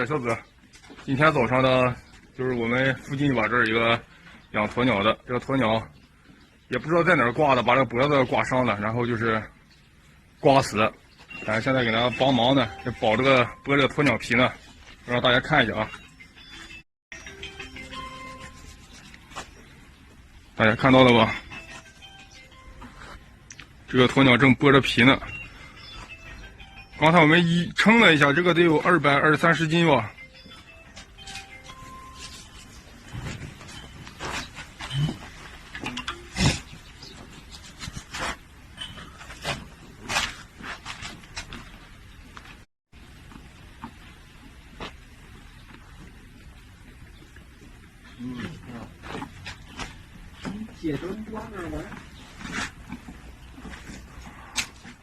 小子，今天早上呢，就是我们附近吧，这儿一个养鸵鸟的，这个鸵鸟也不知道在哪儿挂的，把这个脖子挂伤了，然后就是刮死。咱现在给他帮忙呢，这剥这个鸵鸟皮呢，让大家看一下啊。大家看到了吧？这个鸵鸟正剥着皮呢。刚才我们称了一下，这个得有220-230斤吧。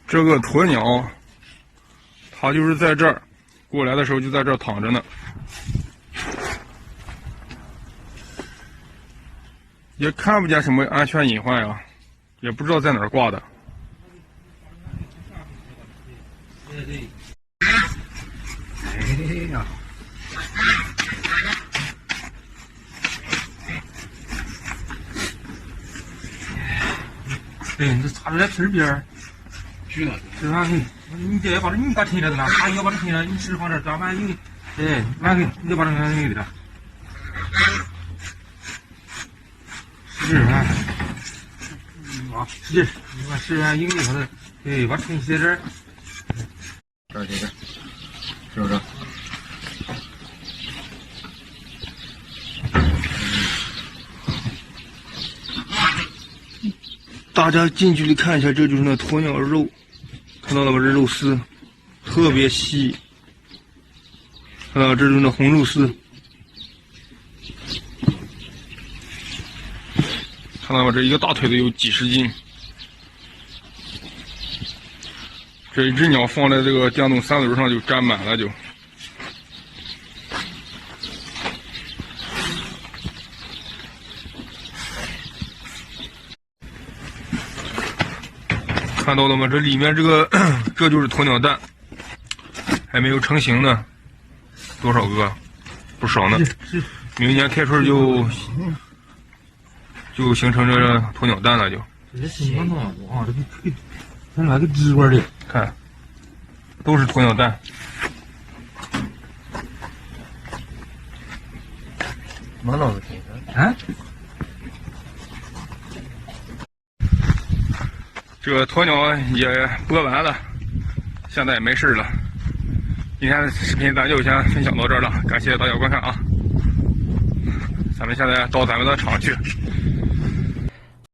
这个鸵鸟，它就是在这儿过来的时候就在这儿躺着呢，也看不见什么安全隐患呀，也不知道在哪儿挂的。对，你插着在皮边儿，去了，是吧？你得把这你把撑着的了，你要把这撑着，你吃放这儿，咱们你，对，完给你得把这撑着的，是啊，啊，是，你把10万英里头的，对，把撑起在这儿，这儿，是不是？大家近距离看一下，这就是那鸵鸟肉，看到了吧？这肉丝特别细，看到这就是那红肉丝，看到吧？这一个大腿都有几十斤。这一只鸟放在这个电动3轮上就占满了就。看到了吗？这里面这就是鸵鸟蛋，还没有成型呢，多少个？不少呢。明年开春就形成这鸵鸟蛋了就。这新鲜啊！哇，这个看来个直管的，看，都是鸵鸟蛋。满脑子听啊！这个鸵鸟也播完了，现在也没事了。今天的视频咱就先分享到这儿了，感谢大家观看啊！咱们现在到咱们的厂去。